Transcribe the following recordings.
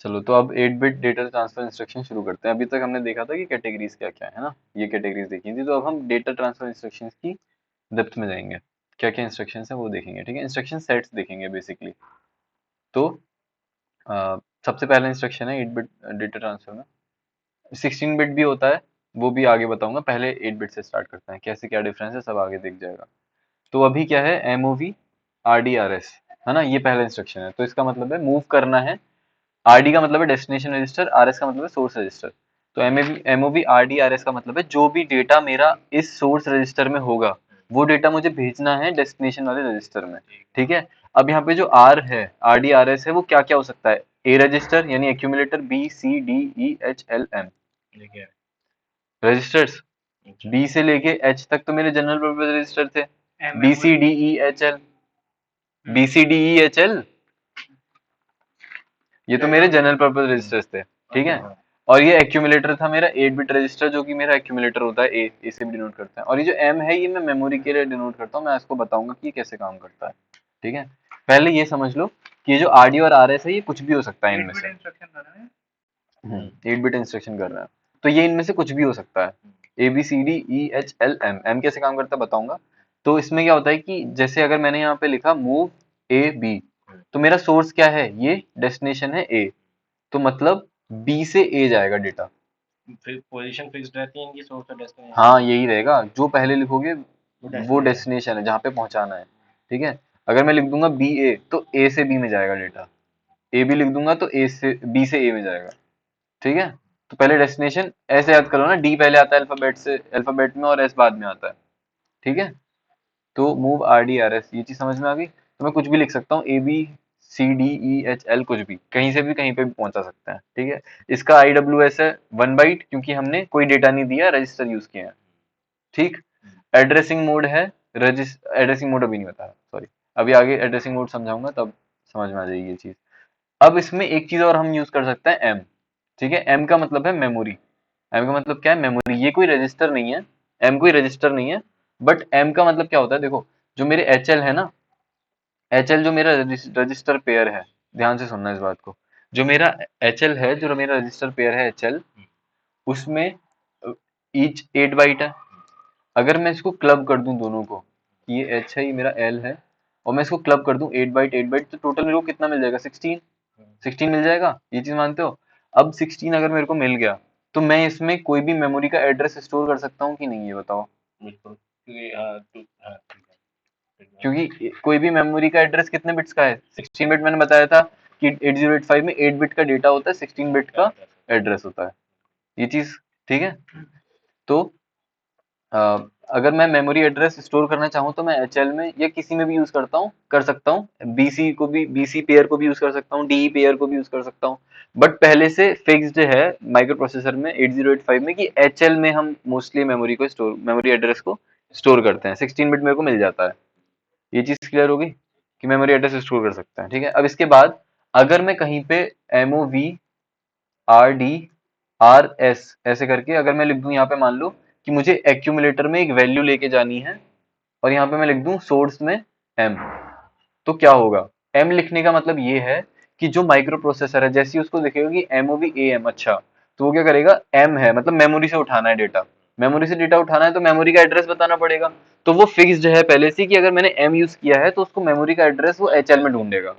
चलो तो अब 8 बिट डेटा ट्रांसफर इंस्ट्रक्शन शुरू करते हैं। अभी तक हमने देखा था कि कैटेगरीज क्या क्या है ना, ये कैटेगरीज देखी थी। तो अब हम डेटा ट्रांसफर इंस्ट्रक्शंस की डेप्थ में जाएंगे, क्या क्या इंस्ट्रक्शंस हैं वो देखेंगे। ठीक है, इंस्ट्रक्शन सेट्स देखेंगे बेसिकली। तो सबसे पहला इंस्ट्रक्शन है 8 बिट डेटा ट्रांसफर में। 16 बिट भी होता है, वो भी आगे बताऊंगा। पहले 8 बिट से स्टार्ट करते हैं, कैसे क्या डिफरेंस है सब आगे दिख जाएगा। तो अभी क्या है, MOV RDRS है ना, ये पहला इंस्ट्रक्शन है। तो इसका मतलब है मूव करना है। RD का मतलब है डेस्टिनेशन रजिस्टर, RS का मतलब है सोर्स रजिस्टर। तो MOV RDRS का मतलब है जो भी डेटा मेरा इस सोर्स रजिस्टर में होगा वो डेटा मुझे भेजना है डेस्टिनेशन वाले रजिस्टर में। ठीक है। अब यहाँ पे जो R है, RDRS है, वो क्या क्या हो सकता है। ए रजिस्टर यानी एक्यूमुलेटर, BCDEHLM रजिस्टर्स। बी से लेके एच तक तो मेरे जनरल पर्पज रजिस्टर थे। BCDEHL, BCDEHL ये तो मेरे जनरल पर्पज रजिस्टर्स थे। ठीक है। और ये एक्यूमुलेटर था मेरा 8 बिट रजिस्टर, जो कि मेरा एक्यूमुलेटर होता है, ए से भी डिनोट करता है। और ये जो एम है, ये मैं मेमोरी के लिए डिनोट करता हूँ। मैं इसको बताऊंगा कि ये कैसे काम करता है। ठीक है। पहले ये समझ लो कि ये जो RD और RS है, ये कुछ भी हो सकता है इनमें से। 8 बिट इंस्ट्रक्शन कर रहा है, तो ये इनमें से कुछ भी हो सकता है। ABCDEHLM, एम कैसे काम करता है बताऊंगा। तो इसमें क्या होता है कि जैसे अगर मैंने यहाँ पे लिखा मूव AB, तो मेरा सोर्स क्या है, ये डेस्टिनेशन है A। तो मतलब B से A जाएगा डेटा। फिर पोजीशन फिक्स्ड रहती है इनकी, सोर्स और डेस्टिनेशन। हाँ यही रहेगा, जो पहले लिखोगे वो डेस्टिनेशन है जहाँ पे पहुंचाना है। ठीक है। अगर मैं लिख दूंगा BA, तो A से B में जाएगा डेटा। AB लिख दूंगा तो A से B से A में जाएगा। ठीक है। तो पहले डेस्टिनेशन ऐसे याद करो ना, D पहले आता है अल्फाबेट से, अल्फाबेट में, और S बाद में आता है। ठीक है। तो मूव RDRS, ये चीज समझ में आ गई। तो मैं कुछ भी लिख सकता हूँ, ABCDEHL, कुछ भी कहीं से भी कहीं पे भी पहुंचा सकते हैं। ठीक है। इसका IWS है 1 बाइट, क्योंकि हमने कोई डेटा नहीं दिया, रजिस्टर यूज किए हैं। ठीक। एड्रेसिंग मोड है, एड्रेसिंग मोड अभी नहीं बताया, सॉरी। अभी आगे एड्रेसिंग मोड समझाऊंगा, तब समझ में आ जाएगी ये चीज। अब इसमें एक चीज और हम यूज कर सकते हैं, एम। ठीक है। एम का मतलब है मेमोरी। एम का मतलब क्या है, मेमोरी। ये कोई रजिस्टर नहीं है, एम कोई रजिस्टर नहीं है। बट एम का मतलब क्या होता है, देखो, जो मेरे HL है ना, HL जो मेरा रजिस्टर पेयर है, ध्यान से सुनना इस बात को। जो मेरा HL है, जो मेरा रजिस्टर पेयर है HL, उसमें ईच 8 बाइट है। अगर मैं इसको क्लब कर दूं दोनों को, कि ये H है, ये मेरा L है, और मैं इसको क्लब कर दूं 8 बाइट 8 बाइट, तो टोटल मेरे को कितना मिल जाएगा, 16। 16 मिल जाएगा, ये चीज मानते हो। अब 16 अगर मेरे को मिल गया, तो मैं इसमें कोई भी मेमोरी का एड्रेस स्टोर कर सकता हूँ कि नहीं, ये बताओ। बिल्कुल, क्योंकि हाँ, हाँ, ठीक है। क्योंकि कोई भी मेमोरी का एड्रेस कितने बिट्स का है, 16 बिट। मैंने बताया था कि 8085 में 8 बिट का डेटा होता है, 16 बिट का एड्रेस होता है, ये चीज। ठीक है। तो अ, अगर मैं मेमोरी एड्रेस स्टोर करना चाहूँ, तो मैं HL में या किसी में भी यूज करता हूँ, कर सकता हूँ। BC पेयर को भी यूज कर सकता हूँ, DE पेयर को भी यूज कर सकता हूँ। बट पहले से फिक्स्ड है माइक्रो प्रोसेसर में 8085 में कि HL में हम मोस्टली मेमोरी एड्रेस को स्टोर करते हैं। 16 बिट मेरे को मिल जाता है। ये चीज क्लियर होगी कि मेमोरी एड्रेस स्टोर कर सकते हैं। ठीक है। अब इसके बाद अगर मैं कहीं पे MOV RD RS ऐसे करके अगर मैं लिख दूं, यहाँ पे मान लो कि मुझे एक्यूमुलेटर में एक वैल्यू लेके जानी है, और यहाँ पे मैं लिख दूं सोर्स में M, तो क्या होगा। M लिखने का मतलब ये है कि जो माइक्रो प्रोसेसर है, जैसे ही उसको दिखेगा कि MOV AM, अच्छा, तो वो क्या करेगा, M है मतलब मेमोरी से उठाना है डेटा। मेमोरी से डेटा उठाना है तो मेमोरी का एड्रेस बताना पड़ेगा। तो वो फिक्स्ड है पहले से कि अगर मैंने M यूज किया है, तो उसको मेमोरी का एड्रेस वो HL में ढूंढेगा।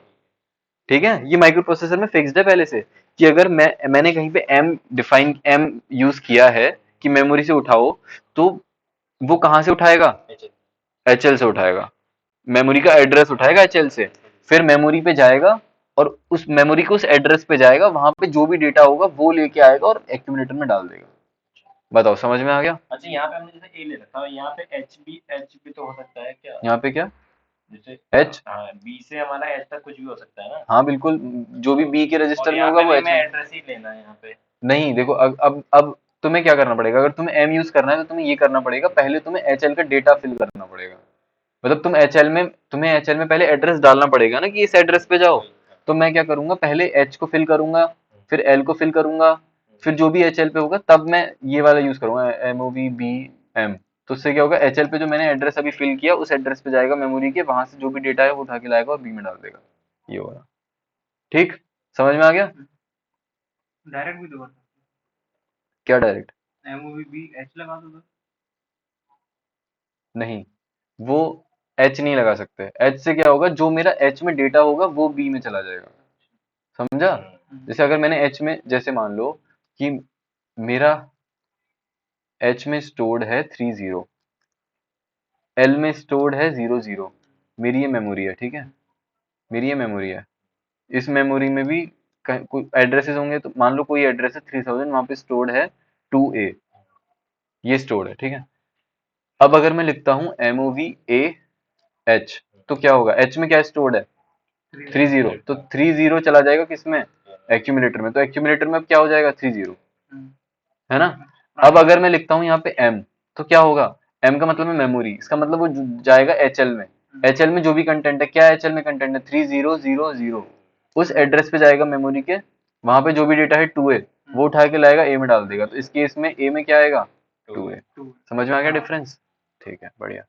ठीक है। ये माइक्रो प्रोसेसर में फिक्स्ड है पहले से कि अगर मैंने कहीं पे M यूज किया है कि मेमोरी से उठाओ, तो वो कहाँ से उठाएगा, HL से उठाएगा। मेमोरी का एड्रेस उठाएगा HL से, फिर मेमोरी पे जाएगा, और उस मेमोरी को उस एड्रेस पे जाएगा, वहां पे जो भी डेटा होगा वो लेके आएगा और एक्यूमुलेटर में डाल देगा। बताओ, समझ में आ गया। अच्छा, यहाँ पे हमने जैसे ए ले रखा है, यहाँ पे एच भी तो हो सकता है क्या? यहाँ पे क्या, जैसे H। हाँ, बी से हमारा एच तक कुछ भी हो सकता है ना। हाँ बिल्कुल, जो भी B के और रजिस्टर में यहाँ होगा पे वो भी H हमें में। एड्रेस ही लेना है यहाँ पे। नहीं देखो, अब तुम्हें क्या करना पड़ेगा, अगर तुम्हें M यूज करना है तो तुम्हें ये करना पड़ेगा, पहले तुम्हें HL का डेटा फिल करना पड़ेगा। मतलब तुम्हें HL में पहले एड्रेस डालना पड़ेगा ना कि इस एड्रेस पे जाओ। तो मैं क्या करूंगा, पहले H को फिल करूंगा, फिर L को फिल करूंगा, फिर जो भी HL पे होगा तब मैं ये वाला यूज करूंगा, MOVBM। तो उससे क्या होगा, HL पे जो मैंने एड्रेस अभी फिल किया उस एड्रेस पे जाएगा मेमोरी के, वहां से जो भी डेटा है वो उठा के लाएगा और B में डाल देगा। ये होगा। ठीक, समझ में आ गया। डायरेक्ट भी तो कर सकते क्या डायरेक्ट? हैं, एमओवी बी एच लगा दो तो। नहीं, वो एच नहीं लगा सकते। एच से क्या होगा, जो मेरा एच में डेटा होगा वो बी में चला जाएगा, समझा? जैसे अगर मैंने एच में, जैसे मान लो कि मेरा एच में स्टोर्ड है 30, एल में स्टोर्ड है 00, मेरी ये मेमोरी है, ठीक है, मेरी ये मेमोरी है। इस मेमोरी में भी कोई एड्रेसेस होंगे, तो मान लो कोई एड्रेस है 3000, वहां पे स्टोर्ड है 2A, ये स्टोर्ड है, ठीक है। अब अगर मैं लिखता हूँ MOV AH, तो क्या होगा, एच में क्या स्टोर्ड है 30, तो 30 चला जाएगा किसमें, एक्यूमुलेटर में, तो एक्यूमुलेटर में अब क्या हो जाएगा 30, है ना। अब अगर मैं लिखता हूँ यहाँ पे M, तो क्या होगा, M का मतलब है मेमोरी, इसका मतलब वो जाएगा HL में, HL में जो भी कंटेंट है, क्या HL में कंटेंट है 3000, उस एड्रेस पे जाएगा मेमोरी के, वहां पे जो भी डेटा है 2A, वो उठा के लाएगा A में डाल देगा, तो इस केस में A में क्या आएगा 2A। समझ में आ गया डिफरेंस? ठीक है, बढ़िया,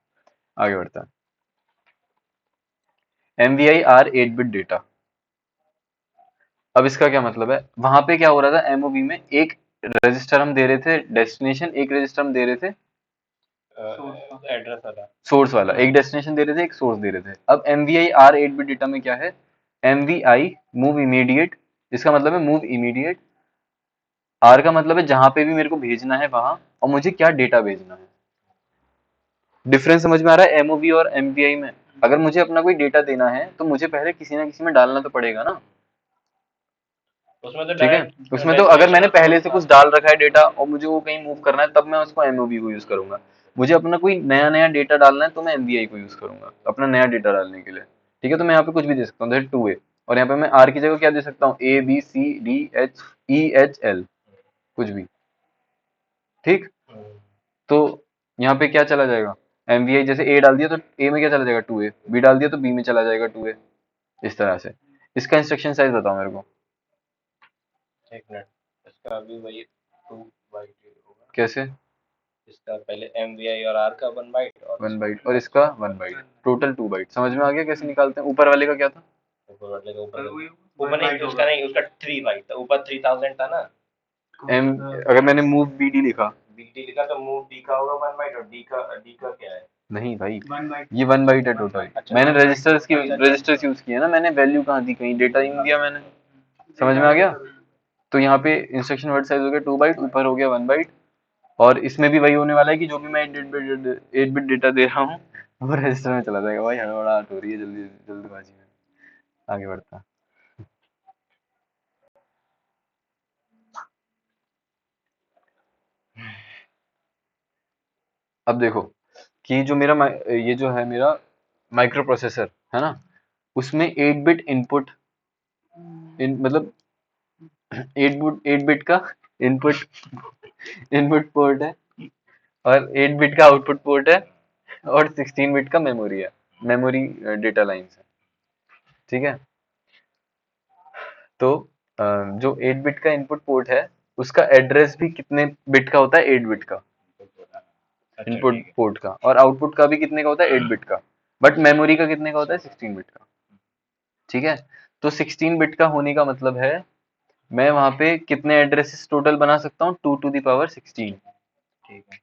आगे बढ़ता है। MVI R 8 bit data. अब इसका क्या मतलब है, वहां पे क्या हो रहा था, एमओवी में एक रजिस्टर हम दे रहे थे डेस्टिनेशन, एक रजिस्टर हम दे रहे थे एड्रेस वाला। सोर्स वाला, एक डेस्टिनेशन दे रहे थे, एक सोर्स दे रहे थे। अब MVI R 8 बिट डेटा में क्या है, MVI मूव इमीडिएट, इसका मतलब है मूव इमीडिएट, R का मतलब है जहां पे भी मेरे को भेजना है वहां, और मुझे क्या डेटा भेजना है। डिफरेंस समझ में आ रहा है एमओवी और MVI में? अगर मुझे अपना कोई डेटा देना है तो मुझे पहले किसी ना किसी में डालना तो पड़ेगा ना, उसमें तो ठीक है। डायरेक्ट उसमें तो अगर मैंने पहले से कुछ डाल रखा है डेटा और मुझे वो कहीं मूव करना है, तब मैं उसको एमओवी को यूज करूंगा। मुझे अपना कोई नया नया डेटा डालना है तो मैं एमवीआई को यूज करूंगा अपना नया डेटा डालने के लिए, ठीक है। तो मैं यहाँ पे कुछ भी दे सकता हूँ, जैसे 2A, और यहाँ पे मैं आर की जगह क्या दे सकता हूँ, ABCDEHL, कुछ भी, ठीक। तो यहाँ पे क्या चला जाएगा, एमवीआई जैसे ए डाल दिया तो ए में क्या चला जाएगा 2A, बी डाल दिया तो बी में चला जाएगा 2A, इस तरह से। इसका इंस्ट्रक्शन साइज बताओ मेरे को। एक मिनट, इसका अभी वही 2 बाइट होगा। कैसे? इसका पहले MVI और R का 1 बाइट और 1 बाइट और इसका 1 बाइट, टोटल 2 बाइट। समझ में आ गया कैसे निकालते हैं? ऊपर वाले का क्या था? ऊपर वाले का ऊपर नहीं, उसका नहीं, उसका 3 बाइट था, ऊपर 3000 था ना। एम, अगर मैंने मूव BD लिखा, BT लिखा तो मूव D का होगा 1 बाइट, और D का क्या है? नहीं भाई, ये 1 बाइट है टोटल। मैंने रजिस्टर्स यूज किए ना, मैंने वैल्यू कहाँ दी, कहीं डेटा ही नहीं दिया मैंने। समझ में आ गया? तो यहाँ पे इंस्ट्रक्शन वर्ड साइज हो गया 2 बाइट, ऊपर हो गया 1 बाइट, और इसमें भी वही होने वाला है कि जो भी मैं 8 बिट डेटा दे रहा हूँ वो रजिस्टर में चला जाएगा। भाई हड़बड़ाहट हो रही है, जल्दी जल्दबाजी में आगे बढ़ता। अब देखो कि जो मेरा ये जो है मेरा माइक्रो प्रोसेसर है ना, उसमें 8 बिट इनपुट, मतलब 8 बिट का इनपुट इनपुट पोर्ट है, और 8 बिट का आउटपुट पोर्ट है, और 16 बिट का मेमोरी है, मेमोरी डेटा लाइन्स है, ठीक है। तो जो 8 बिट का इनपुट पोर्ट है, उसका एड्रेस भी कितने बिट का होता है, 8 बिट का इनपुट पोर्ट का, और आउटपुट का भी कितने का होता है, 8 बिट का, बट मेमोरी का कितने का होता है, 16 बिट का, ठीक है। तो 16 बिट का होने का मतलब है मैं वहां पे कितने एड्रेसेस टोटल बना सकता हूँ, 2 to the power 16, ठीक है।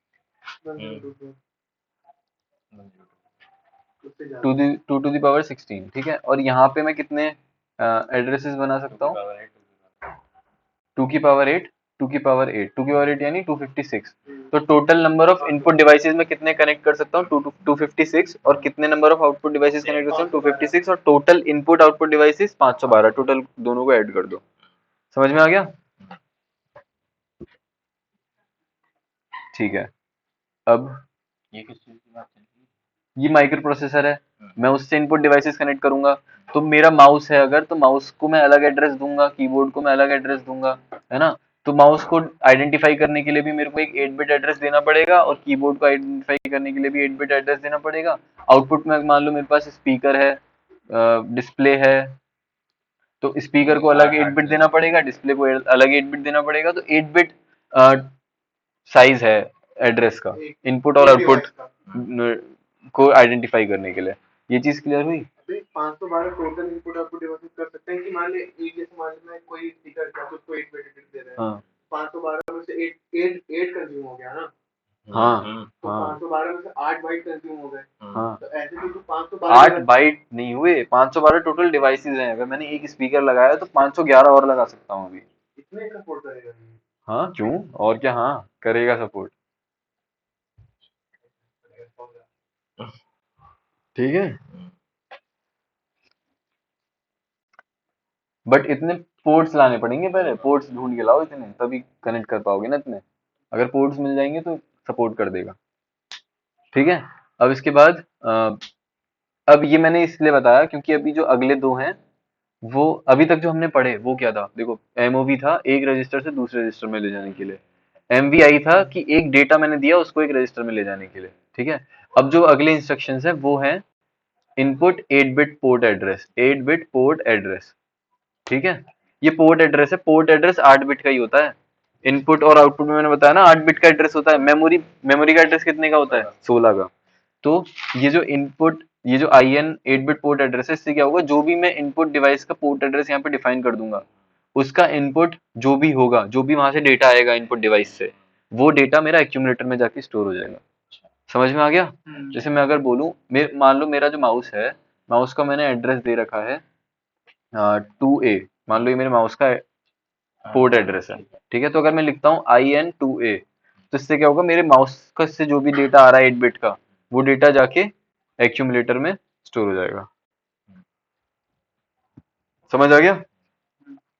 2 to the power 16, ठीक है। और यहाँ पे मैं कितने एड्रेसेस बना सकता हूँ, 2 की पावर 8, 2 की पावर 8, 2 की पावर 8 यानी 256। तो total number of input devices में कितने कनेक्ट कर सकता हूँ, 256, और कितने number of output devices connect कर सकता हूँ, 256, और total input output devices 512, total दोनों को ऐड कर दो। समझ में आ गया? ठीक है। अब ये किस चीज की बात चल रही है? ये माइक्रो प्रोसेसर है, मैं उससे इनपुट डिवाइसेस कनेक्ट करूंगा। तो मेरा माउस है अगर, तो माउस को मैं अलग एड्रेस दूंगा, कीबोर्ड को मैं अलग एड्रेस दूंगा, है ना। तो माउस को आइडेंटिफाई करने के लिए भी मेरे को एक 8 बिट एड्रेस देना पड़ेगा, और कीबोर्ड को आइडेंटिफाई करने के लिए भी 8 बिट एड्रेस देना पड़ेगा। आउटपुट में मान लो मेरे पास स्पीकर है, डिस्प्ले है, तो स्पीकर को अलग 8 बिट देना पड़ेगा, डिस्प्ले को अलग 8 बिट देना पड़ेगा। तो 8 बिट साइज है एड्रेस का, इनपुट और आउटपुट को आइडेंटिफाई करने के लिए। ये चीज क्लियर हुई? भाई 512 टोटल इनपुट आउटपुट डिवाइसेस कर सकते हैं कि मान ले एक जैसे मान ले मैं कोई स्पीकर था तो उसको 8 बिट दे रहा है। हाँ 512 में से 8 कंज्यूम हो गया ना, हाँ तो हाँ 512 में से 8 बाइट कंज्यूम हो गए। हाँ तो ऐसे तो 512 8 बाइट नहीं हुए, 512 टोटल डिवाइसेस हैं। अगर मैंने एक स्पीकर लगाया तो 511 और लगा सकता हूँ अभी। इतने सपोर्ट करेगा ये? हाँ क्यों, और क्या, हाँ करेगा सपोर्ट। ठीक है, बट इतने पोर्ट्स लाने पड़ेंगे, पहले पोर्ट्स ढूंढ के लाओ इतने, तभी कनेक्ट कर पाओगे ना इतने। अगर पोर्ट्स मिल जाएंगे तो सपोर्ट कर देगा। ठीक है, अब इसके बाद अब ये मैंने इसलिए बताया क्योंकि अभी जो अगले दो हैं वो अभी तक जो हमने पढ़े वो क्या था, देखो एमओवी था एक रजिस्टर से दूसरे रजिस्टर में ले जाने के लिए, एमवीआई था कि एक डेटा मैंने दिया उसको एक रजिस्टर में ले जाने के लिए। ठीक है, अब जो अगले इंस्ट्रक्शंस हैं वो हैं input 8 bit port address, 8 bit port address. ठीक है, ये पोर्ट एड्रेस है, पोर्ट एड्रेस 8 बिट का ही होता है। इनपुट और आउटपुट में मैंने बताया ना 8 बिट का एड्रेस होता है। मेमोरी मेमोरी का एड्रेस कितने का होता है, 16 का। तो ये जो इनपुट, ये जो I N 8 bit port address है, इससे क्या होगा, जो भी मैं इनपुट डिवाइस का पोर्ट एड्रेस यहाँ पे डिफाइन कर दूंगा, उसका इनपुट जो भी होगा, जो भी वहां से डेटा आएगा इनपुट डिवाइस से, वो डेटा मेरा एक्यूमुलेटर में जाके स्टोर हो जाएगा। समझ में आ गया? जैसे मैं अगर बोलूं, मान लो मेरा जो माउस है, माउस का मैंने एड्रेस दे रखा है 2A, मान लो ये मेरे माउस का पोर्ट एड्रेस है। ठीक है, तो अगर मैं लिखता हूँ IN2A, तो इससे क्या होगा, मेरे माउस का से जो भी डेटा आ रहा है 8 बिट का, वो डेटा जाके एक्यूमुलेटर में स्टोर हो जाएगा। समझ आ गया?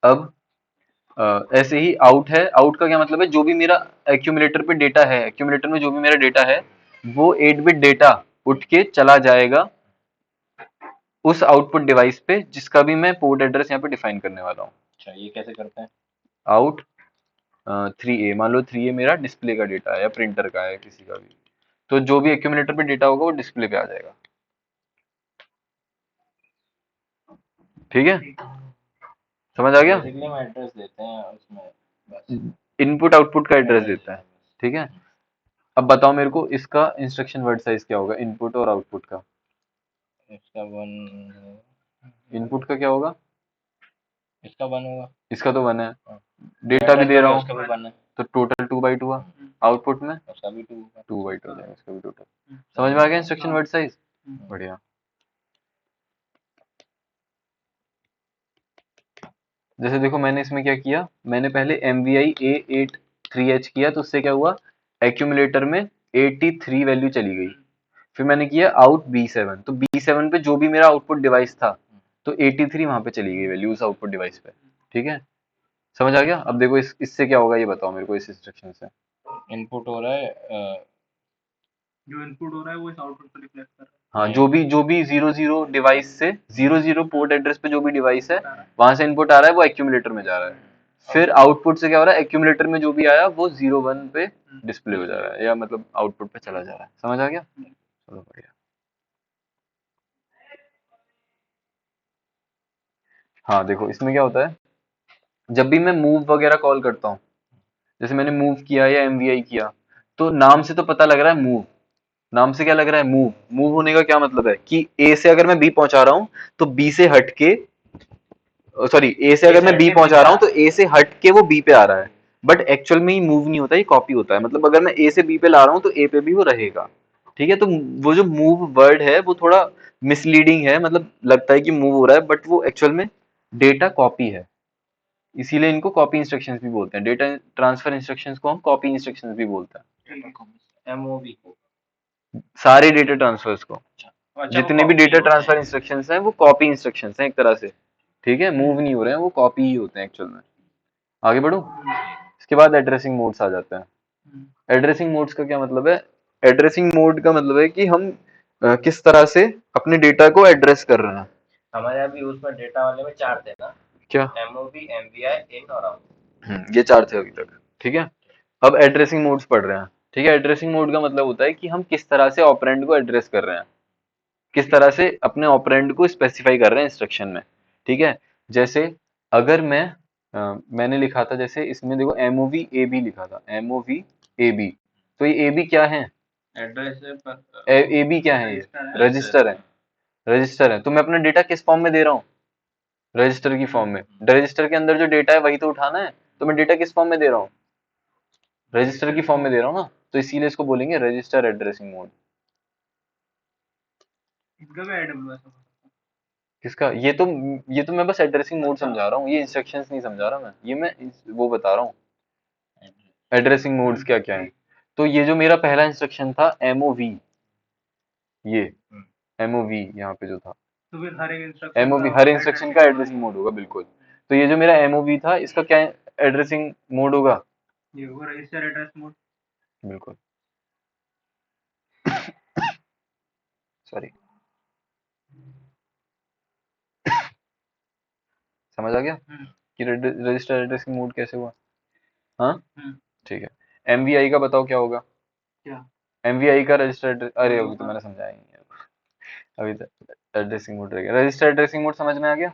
अब ऐसे ही आउट है, आउट का क्या मतलब है, जो भी मेरा एक्यूमुलेटर पे डेटा है, एक्यूमुलेटर में जो भी मेरा डेटा है, वो 8 बिट डेटा उठ के चला जाएगा उस आउटपुट डिवाइस पे जिसका भी मैं पोर्ट एड्रेस यहाँ पे डिफाइन करने वाला हूँ। अच्छा, ये कैसे करते हैं? आउट 3A, मान लो 3A मेरा डिस्प्ले का डेटा है या प्रिंटर का है किसी का भी, तो जो भी एक्यूमुलेटर पे डेटा होगा वो डिस्प्ले पे आ जाएगा। ठीक है, समझ आ गया? बेसिकली हम एड्रेस देते हैं उसमें बस। इनपुट आउटपुट का एड्रेस देता है। ठीक है, अब बताओ मेरे को इसका इंस्ट्रक्शन वर्ड साइज क्या होगा, इनपुट और आउटपुट का। इसका 1, इनपुट का क्या होगा, इसका 1 होगा। इसका तो 1 है, हाँ। डेटा भी दे रहा उसका भी हूँ, 1 है, तो टोटल 2 बाइट हुआ। आउटपुट में उसका भी 2 होगा। 2 बाइट हो जाएगा इसका भी टोटल। समझ में आ गया इंस्ट्रक्शन वर्ड साइज? बढ़िया। जैसे देखो मैंने इसमें क्या किया, मैंने पहले MVI A83H किया, तो उससे क्या हुआ, एक्यूमुलेटर में 83 वैल्यू चली गई। फिर मैंने किया आउट B7, तो B7 पे जो भी मेरा आउटपुट डिवाइस था, तो 83 वहां पे चली गई वैल्यू उस आउटपुट डिवाइस पे। ठीक है, समझ आ गया? अब देखो इससे क्या होगा ये बताओ मेरे को, इस इंस्ट्रक्शन से। इनपुट हो रहा है, जो इनपुट हो रहा है वो इस आउटपुट पर रिफ्लेक्ट कर रहा हाँ, जो भी 00 डिवाइस से 00 पोर्ट एड्रेस पे जो भी डिवाइस है वहां से इनपुट आ रहा है वो एक्यूमुलेटर में जा रहा है। फिर आउटपुट से क्या हो रहा है, एक्यूमुलेटर में जो भी आया वो 01 पे डिस्प्ले हो जा रहा है, या मतलब आउटपुट पे चला जा रहा है। समझ आ गया? चलो बढ़िया। हाँ देखो इसमें क्या होता है, जब भी मैं मूव वगैरह कॉल करता हूँ, जैसे मैंने मूव किया या एमवीआई किया, तो नाम से तो पता लग रहा है मूव, नाम से क्या लग रहा है, मूव। मूव होने का क्या मतलब है कि ए से अगर मैं बी पहुंचा रहा हूँ तो बी से हट के, सॉरी ए से अगर मैं बी पहुंचा रहा हूँ तो ए से हट के वो बी पे आ रहा है, बट एक्चुअल में ही मूव नहीं होता, ये कॉपी होता है। मतलब अगर मैं ए से बी पे ला रहा हूँ तो ए पे भी वो रहेगा। ठीक है, तो वो जो मूव वर्ड है वो थोड़ा मिसलीडिंग है, मतलब लगता है कि मूव हो रहा है बट वो एक्चुअल में डेटा कॉपी है, इसीलिए इनको कॉपी इंस्ट्रक्शंस भी बोलते हैं। डेटा ट्रांसफर इंस्ट्रक्शंस को हम कॉपी इंस्ट्रक्शंस भी बोलते हैं। एमओवी को। सारे डेटा ट्रांसफर्स को, अच्छा, जितने भी डेटा ट्रांसफर इंस्ट्रक्शंस हैं वो कॉपी इंस्ट्रक्शंस हैं एक तरह से। ठीक है, मूव नहीं हो रहे हैं, वो कॉपी ही होते हैं एक्चुअल में। आगे बढ़ो, इसके बाद एड्रेसिंग मोड्स आ जाते हैं। एड्रेसिंग मोड्स का क्या मतलब है, एड्रेसिंग मोड का मतलब है कि हम किस तरह से अपने डेटा को एड्रेस कर रहे हैं। हमारे अभी उसमें डेटा वाले में 4 थे ना, क्या? एमओवी, एमवीआई, इन और आउट। ये 4 थे अभी तक। ठीक है, अब एड्रेसिंग मोड्स पढ़ रहे हैं। ठीक है, एड्रेसिंग मोड का मतलब होता है कि हम किस तरह से ऑपरेंड को एड्रेस कर रहे हैं, किस तरह से अपने ऑपरेंड को स्पेसिफाई कर रहे हैं इंस्ट्रक्शन में। ठीक है, जैसे अगर मैंने लिखा था, जैसे इसमें देखो एमओवी ए बी लिखा था, एमओवी ए बी, तो ये ए बी क्या है, एड्रेस ए बी क्या है, ये रजिस्टर है। रजिस्टर है, तो मैं अपना डेटा किस फॉर्म में दे रहा हूँ? रजिस्टर की फॉर्म में। रजिस्टर के अंदर जो डेटा है वही तो उठाना है, तो मैं डेटा किस फॉर्म में दे रहा हूँ? रजिस्टर की फॉर्म में दे रहा हूँ ना, तो इसीलिए इसको बोलेंगे रजिस्टर एड्रेसिंग मोड। इसका भी AWS है। किसका? ये तो मैं बस एड्रेसिंग मोड समझा रहा हूँ, ये इंस्ट्रक्शंस नहीं समझा रहा मैं, ये मैं वो बता रहा हूँ एड्रेसिंग मोड्स क्या क्या है। तो ये जो मेरा पहला इंस्ट्रक्शन था एमओवी, ये एमओवी यहाँ पे जो था तो फिर हर एक इंस्ट्रक्शन एमओवी, का हर इंस्ट्रक्शन का एड्रेसिंग मोड होगा बिल्कुल। तो ये जो मेरा एमओवी था इसका क्या एड्रेसिंग मोड होगा? ये होगा रजिस्टर एड्रेस मोड। बिल्कुल, सॉरी, समझ आ गया कि रजिस्टर एड्रेसिंग मोड कैसे हुआ? हाँ ठीक है। एमवीआई का बताओ क्या होगा? क्या? एमवीआई का रजिस्टर एड्रेस, अरे अभी तो मैंने समझाया ही नहीं है, अभी तो एड्रेसिंग मोड रह गया। रजिस्टर एड्रेसिंग मोड समझ में आ गया?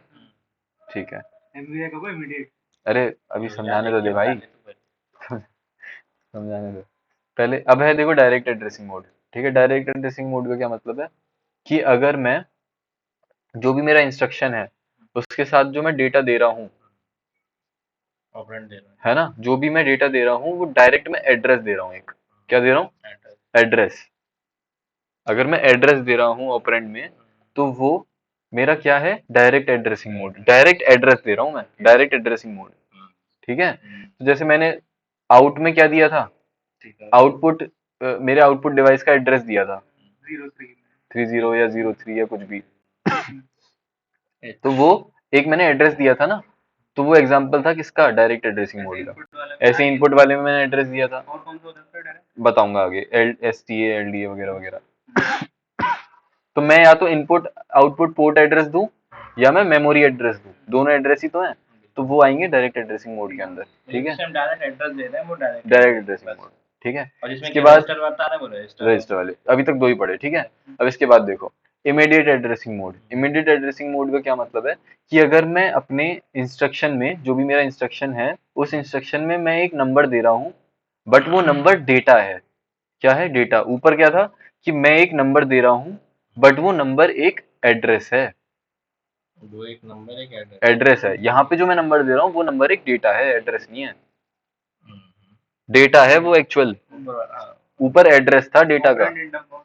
ठीक है। एमवीआई का इमीडिएट। अरे अभी समझाने तो दे भाई, समझाने दो पहले। अब है देखो डायरेक्ट एड्रेसिंग मोड। ठीक है, डायरेक्ट एड्रेसिंग मोड का क्या मतलब है कि अगर मैं जो भी मेरा इंस्ट्रक्शन है उसके साथ जो मैं डेटा दे रहा हूँ, ऑपरेंड दे रहा है। है ना, जो भी मैं डेटा दे रहा हूँ वो डायरेक्ट मैं एड्रेस दे रहा हूँ, एक क्या दे रहा हूँ? एड्रेस। एड्रेस। अगर मैं एड्रेस दे रहा हूँ ऑपरेंड में, तो वो मेरा क्या है? Direct addressing mode. Direct address दे रहा हूँ मैं, डायरेक्ट एड्रेसिंग मोड। ठीक है, तो जैसे मैंने आउट में क्या दिया था? आउटपुट, मेरे आउटपुट डिवाइस का एड्रेस दिया था 30 या 03 या कुछ भी, तो वो एक मैंने एड्रेस दिया था ना, तो वो एग्जांपल था किसका? डायरेक्ट एड्रेसिंग मोड का। ऐसे इनपुट वाले में मैंने एड्रेस दिया था, और कौन सा होता है डायरेक्ट? बताऊंगा आगे, एसटीए एलडीए वगैरह वगैरह। तो मैं या तो इनपुट आउटपुट पोर्ट एड्रेस दूं या मैं मेमोरी एड्रेस दूं, दोनों एड्रेस ही तो हैं, तो वो आएंगे डायरेक्ट एड्रेसिंग मोड के अंदर। ठीक है, हम डायरेक्ट एड्रेस दे रहे हैं, वो डायरेक्ट एड्रेसिंग मोड। ठीक है, और जिसमें इसके क्या बाद रजिस्टर बता रहे हैं, वो रजिस्टर वाले अभी तक दो ही पढ़े। ठीक है, अब इसके बाद देखो immediate addressing mode. Immediate addressing mode का क्या मतलब है कि अगर मैं अपने इंस्ट्रक्शन में, जो भी मेरा इंस्ट्रक्शन है उस इंस्ट्रक्शन में मैं एक नंबर दे रहा हूँ, बट वो नंबर डेटा है। क्या है? डेटा। ऊपर क्या था कि मैं एक नंबर दे रहा हूँ बट वो नंबर एक एड्रेस है, वो एक नंबर एक एड्रेस। एड्रेस है। यहाँ पे जो मैं नंबर दे रहा हूँ वो नंबर एक डेटा है, एड्रेस नहीं है। डेटा है वो एक्चुअल, ऊपर एड्रेस था डेटा का,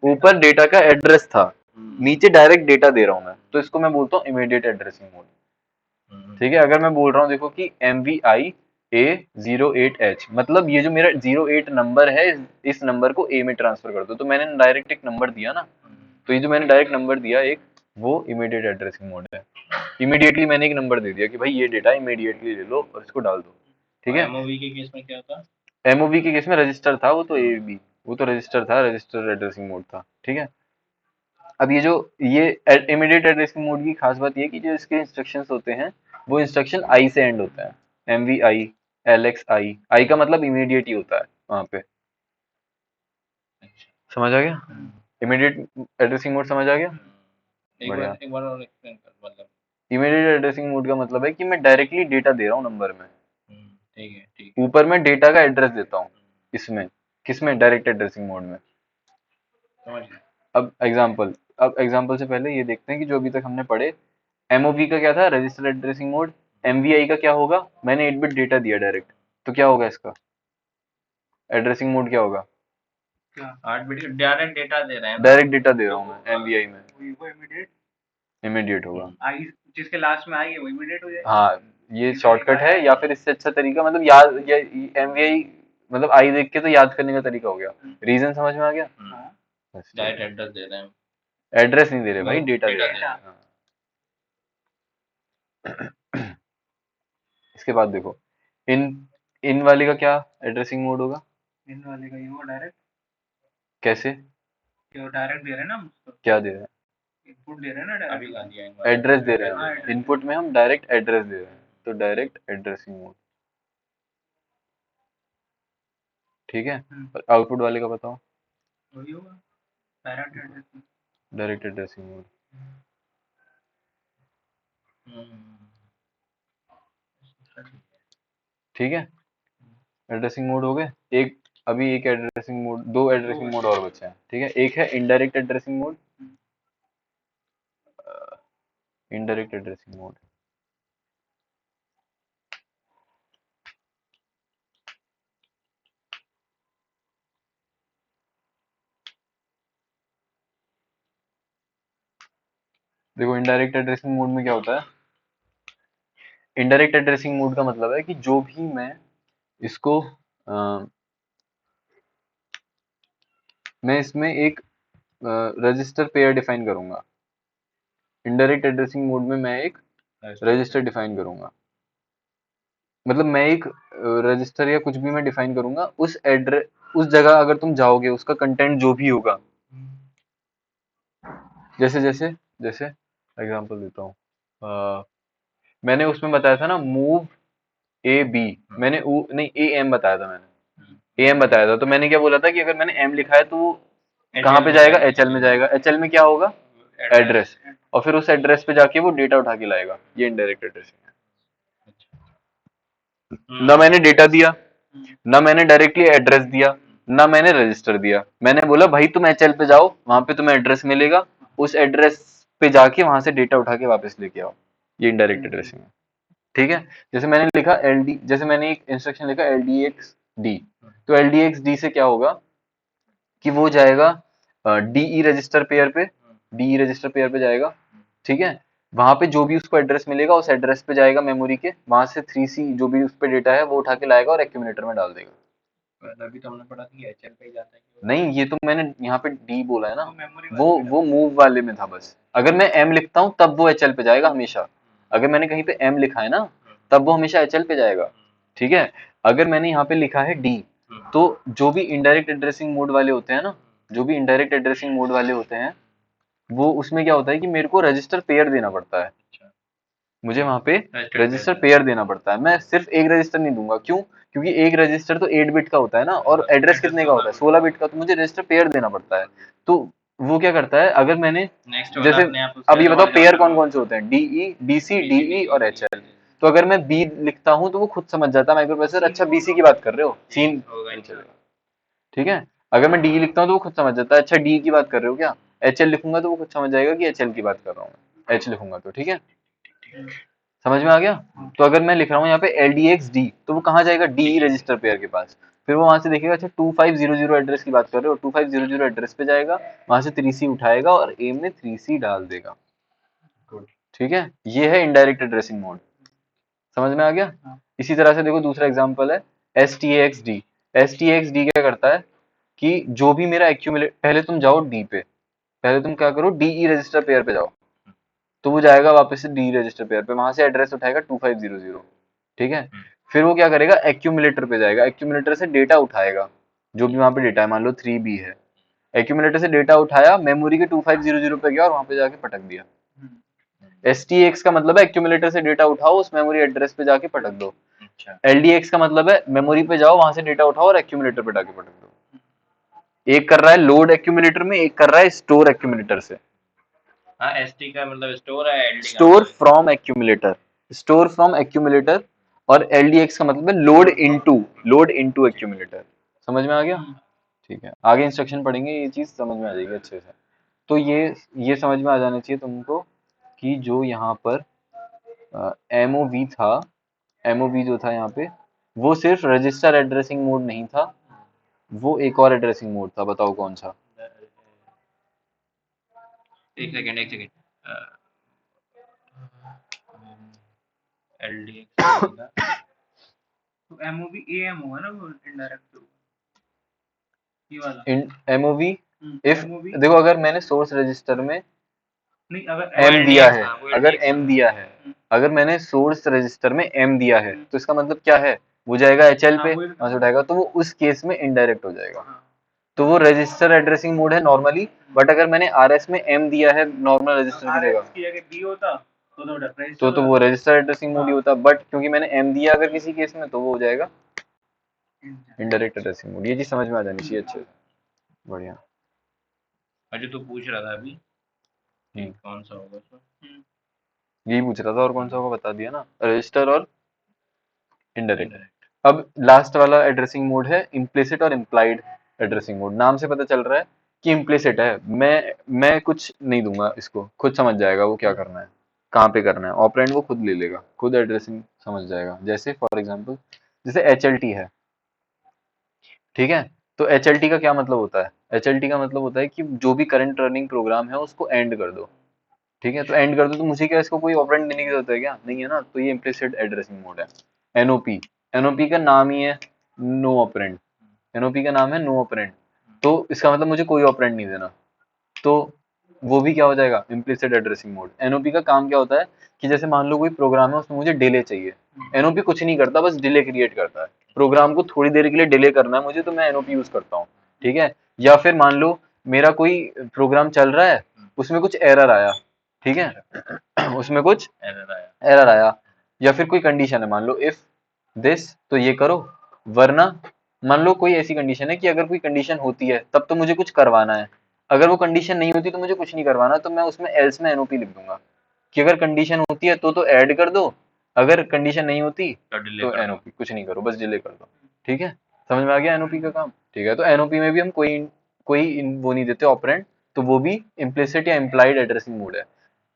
ऊपर डेटा का एड्रेस था, नीचे डायरेक्ट डेटा दे रहा हूँ मैं, तो इसको मैं बोलता हूँ इमीडिएट एड्रेसिंग मोड। ठीक है, अगर मैं बोल रहा हूँ देखो कि MVI A08H, मतलब ये जो मेरा 08 नंबर है, इस नंबर को ए में ट्रांसफर कर दो, तो मैंने डायरेक्ट एक नंबर दिया ना, तो ये जो मैंने डायरेक्ट नंबर दिया एक, वो इमीडिएट एड्रेसिंग मोड है। इमीडिएटली मैंने एक नंबर दे दिया कि भाई ये डेटा इमीडिएटली ले लो और इसको डाल दो। ठीक है, एमओवी के केस में क्या था? एमओवी के केस में रजिस्टर था, वो तो एबी, वो तो रजिस्टर था, रजिस्टर एड्रेसिंग मोड था। ठीक है, अब ये इमीडिएट एड्रेसिंग मोड की खास बात ये है कि जो इसके इंस्ट्रक्शंस होते हैं वो इंस्ट्रक्शन आई से एंड होता है, MVI LXI, आई का मतलब इमीडिएट ही होता है वहां पे। समझ आ गया? इमीडिएट एड्रेसिंग मोड समझ आ गया? बढ़िया। एक बार और एक्सप्लेन कर, मतलब। इमीडिएट एड्रेसिंग मोड का मतलब है कि मैं डायरेक्टली डेटा दे रहा हूँ नंबर में, ठीक है, ठीक है। ऊपर मैं डेटा का एड्रेस देता हूँ, इसमें किसमें? डायरेक्ट एड्रेसिंग मोड में। समझ गया। अब एग्जाम्पल से पहले ये देखते हैं कि जो अभी तक हमने पढ़े, एमओवी का क्या था? Register addressing mode. एमवीआई का क्या होगा? मैंने 8 बिट डेटा दिया डायरेक्ट, तो क्या होगा इसका एड्रेसिंग मोड? क्या होगा? 8 बिट डायरेक्ट डेटा दे रहे हैं, डायरेक्ट डेटा दे रहा हूँ मैं एमवीआई में, वो इमीडिएट। इमीडिएट होगा। आई जिसके लास्ट में आई है वो इमीडिएट हो जाएगा। हाँ, ये शॉर्टकट है, या फिर इससे अच्छा तरीका, मतलब याद, एमवीआई मतलब आई देख के तो याद करने का तरीका हो गया। रीजन समझ में आ गया? बस डायरेक्ट एड्रेस दे रहे हैं। एड्रेस नहीं दे रहे भाई, डेटा दे रहे हैं। हाँ। इसके बाद देखो इन इन वाले का क्या एड्रेसिंग मोड होगा? इन वाले का ये वो डायरेक्ट, कैसे? जो डायरेक्ट दे रहे हैं ना हम उसको, क्या दे रहे हैं? इनपुट दे रहे हैं ना अभी डायरेक्ट। ला दिया इन बार। एड्रेस दे रहे हाँ, हैं, address इनपुट में हम डायरेक्ट एड्रेस दे रहे हैं, तो डायरेक्ट एड्रेसिंग मोड। ठीक है, और आउटपुट वाले का बताओ? वही होगा direct address. Direct addressing mode. ठीक है, एड्रेसिंग मोड हो गए। एक अभी एक एड्रेसिंग मोड, दो एड्रेसिंग मोड और बचे हैं। ठीक है, एक है indirect addressing mode, indirect addressing mode. देखो इनडायरेक्ट एड्रेसिंग मोड में क्या होता है, इनडायरेक्ट एड्रेसिंग मोड का मतलब है कि जो भी मैं इसको मैं इसमें एक रजिस्टर पेयर डिफाइन करूंगा। इनडायरेक्ट एड्रेसिंग मोड में मैं एक रजिस्टर डिफाइन करूंगा, मतलब मैं एक रजिस्टर या कुछ भी मैं डिफाइन करूंगा, उस जगह अगर तुम जाओगे उसका कंटेंट जो भी होगा, जैसे जैसे जैसे एग्जांपल देता हूँ, मैंने उसमें बताया था ना मूव ए बी, मैंने नहीं ए एम बताया था, मैंने ए एम बताया था, तो मैंने क्या बोला था कि अगर मैंने एम लिखा है तो वो कहाँ पे जाएगा, एच एल में जाएगा। एच एल में क्या होगा, एड्रेस, और फिर उस एड्रेस पे जाके वो डेटा उठा के लाएगा। ये इनडायरेक्ट एड्रेसिंग है। ना मैंने डेटा दिया, ना मैंने डायरेक्टली एड्रेस दिया, ना मैंने रजिस्टर दिया। मैंने बोला भाई तुम एचएल पे जाओ, वहां पे तुम्हें एड्रेस मिलेगा, उस एड्रेस पे जाके वहां से डेटा उठा के वापस लेके आओ। ये इनडायरेक्ट एड्रेसिंग है, ठीक है। जैसे मैंने लिखा एल डी, जैसे मैंने एक इंस्ट्रक्शन लिखा एल डी एक्स डी, तो एल डी एक्स डी से क्या होगा कि वो जाएगा डीई रजिस्टर पेयर पे, डीई रजिस्टर पेयर पे जाएगा, ठीक है। वहां पे जो भी उसको एड्रेस मिलेगा उस एड्रेस पे जाएगा मेमोरी के, वहां से 3C जो भी उस पे डेटा है वो उठा के लाएगा और एक्यूमुलेटर में डाल देगा। अभी तो हमने पढ़ा था कि एचएल पे ही जाता है कि नहीं, ये तो मैंने यहाँ पे डी बोला है ना, मेमोरी वो मूव वाले में था बस। अगर मैं एम लिखता हूँ तब वो एचएल पे जाएगा हमेशा। अगर मैंने कहीं पे एम लिखा है ना तब वो हमेशा एचएल पे जाएगा, ठीक है। अगर मैंने यहाँ पे लिखा है डी, तो जो भी इनडायरेक्ट एड्रेसिंग मोड वाले होते हैं ना, जो भी इनडायरेक्ट एड्रेसिंग मोड वाले होते हैं, वो उसमें क्या होता है कि मेरे को रजिस्टर पेयर देना पड़ता है। मुझे वहां पे रजिस्टर पेयर देना पड़ता है। मैं सिर्फ एक रजिस्टर नहीं दूंगा, क्यों? क्योंकि एक रजिस्टर तो 8 बिट का होता है ना, और एड्रेस कितने का होता है, 16 बिट का, तो मुझे रजिस्टर पेयर देना पड़ता है। तो वो क्या करता है, अगर मैंने जैसे अब ये बताओ पेयर कौन कौन से होते हैं, डीई, डीसी, डीई और एचएल। तो अगर मैं बी लिखता हूँ तो वो खुद समझ जाता है माइक्रोप्रोसेसर, अच्छा बीसी की बात कर रहे हो, सीन नहीं चलेगा, ठीक है। अगर मैं डी लिखता हूँ तो वो खुद समझ जाता है, अच्छा डी की बात कर रहे हो क्या। एचएल लिखूंगा तो वो खुद समझ जाएगा कि एचएल की बात कर रहा हूँ, एच लिखूंगा तो, ठीक है। समझ में आ गया। तो अगर मैं लिख रहा हूँ यहाँ पे एल डी एक्स डी, तो वो कहाँ जाएगा, डी रजिस्टर पेयर के पास। फिर वो वहां से देखेगा, अच्छा 2500 एड्रेस की बात कर रहे हो, 2500 एड्रेस पे जाएगा, वहां से 3C उठाएगा और एम में 3C डाल देगा, ठीक है। ये है इनडायरेक्ट एड्रेसिंग मोड, समझ में आ गया। इसी तरह से देखो दूसरा एग्जांपल है S T x D. S T x D क्या करता है कि जो भी मेरा एक्यूमुलेट, पहले तुम जाओ डी पे, पहले तुम क्या करो डीई रजिस्टर पेयर पे जाओ, तो वो जाएगा वापस से डी रजिस्टर पेयर पे, वहां से एड्रेस उठाएगा 2500, ठीक है। फिर वो क्या करेगा, एक्यूमुलेटर पे जाएगा, एक्यूमुलेटर से डेटा उठाएगा, जो भी वहां पे डेटा है, मान लो 3B है, एक्यूमुलेटर से डेटा उठाया, मेमोरी के 2500 पे गया और वहां पे जाके पटक दिया। STX का मतलब है एक्यूमुलेटर से डेटा उठाओ, उस मेमोरी एड्रेस पे जाके पटक दो। LDX का मतलब है मेमोरी पे जाओ, वहां से डेटा उठाओ और एक्यूमुलेटर पे जाके पटक दो। एक कर रहा है लोड एक्यूमुलेटर में, एक कर रहा है स्टोर एक्यूमुलेटर से। हाँ, एसटी का मतलब स्टोर है, एलडी का store from accumulator, store from accumulator, और एलडीएक्स का मतलब है लोड इनटू एक्यूमुलेटर। समझ में आ गया, ठीक है। आगे इंस्ट्रक्शन पढ़ेंगे, ये चीज समझ में आ जाएगी अच्छे से। तो ये समझ में आ जाना चाहिए तुमको कि जो यहाँ पर एमओवी था, एमओवी जो था यहाँ पे, वो सिर्फ रजिस्टर एड्रेसिंग मोड नहीं था, वो एक और एड्रेसिंग मोड था, बताओ कौन सा। एक सेकंड एलडीएक्स तो एमओवी एएम होगा ना, वो इनडायरेक्ट ये वाला एमओवी इफ देखो अगर मैंने सोर्स रजिस्टर में नहीं, अगर एम दिया है, अगर LDX एम दिया है, अगर मैंने सोर्स रजिस्टर में एम दिया है, तो इसका मतलब क्या है, वो जाएगा एचएल पे, वहां से उठाएगा, तो वो उस केस में इनडायरेक्ट हो जाएगा। तो वो रजिस्टर एड्रेसिंग मोड है नॉर्मली, बट अगर मैंने आरएस में एम दिया है नॉर्मल रजिस्टर की जगह, बी होता तो वो रजिस्टर एड्रेसिंग मोड ही होता, बट क्योंकि मैंने एम दिया अगर किसी केस में, तो वो हो जाएगा इनडायरेक्ट एड्रेसिंग मोड। ये चीज समझ में आ जानी चाहिए अच्छे से, बढ़िया। अजय तो पूछ रहा था अभी कौन सा होगा उसमें, यही पूछ रहा था, और कौन सा होगा बता दिया ना, रजिस्टर और इनडायरेक्ट। अब लास्ट वाला एड्रेसिंग मोड है इम्प्लिसिट और इम्प्लाइड एड्रेसिंग मोड। नाम से पता चल रहा है कि इम्प्लिसिट है, मैं कुछ नहीं दूंगा इसको, खुद समझ जाएगा वो क्या करना है, कहाँ पे करना है, ऑपरेंड वो खुद ले लेगा, खुद एड्रेसिंग समझ जाएगा। जैसे फॉर एग्जांपल जैसे HLT है, ठीक है, तो HLT का क्या मतलब होता है, HLT का मतलब होता है कि जो भी करंट रनिंग प्रोग्राम है उसको एंड कर दो, ठीक है, तो एंड कर दो, तो मुझे क्या इसको कोई ऑपरेंड देने की जरूरत है क्या, नहीं है ना, तो ये इम्प्लिसिट एड्रेसिंग मोड है। एनओपी, एनओपी का नाम ही है नो ऑपरेंड, एनओपी का नाम है नो ऑपरेंड, तो इसका मतलब मुझे कोई ऑपरेंड नहीं देना, तो वो भी क्या हो जाएगा, इम्प्लिसिट एड्रेसिंग मोड। एनओपी का काम क्या होता है कि जैसे मान लो कोई प्रोग्राम है उसमें मुझे डिले चाहिए, एनओपी कुछ नहीं करता, बस डिले क्रिएट करता है, प्रोग्राम को थोड़ी देर के लिए डिले करना है मुझे, तो मैं एनओपी यूज करता हूँ, ठीक है। या फिर मान लो मेरा कोई प्रोग्राम चल रहा है, उसमें कुछ एरर आया, ठीक है उसमें कुछ एरर आया, या फिर कोई कंडीशन है, मान लो इफ दिस, तो ये करो, वरना मान लो कोई ऐसी कंडीशन है कि अगर कोई कंडीशन होती है तब तो मुझे कुछ करवाना है, अगर वो कंडीशन नहीं होती तो मुझे कुछ नहीं करवाना, तो मैं उसमें एल्स में एनओपी लिख दूंगा कि अगर कंडीशन होती है तो ऐड कर दो, अगर कंडीशन नहीं होती तो एनओपी कुछ नहीं करो, बस डिले कर दो, ठीक है। समझ में आ गया एनओपी का काम, ठीक है। तो एनओपी में भी हम वो नहीं देते ऑपरेंड, तो वो भी इम्प्लिसिट या इम्प्लाइड एड्रेसिंग मोड है।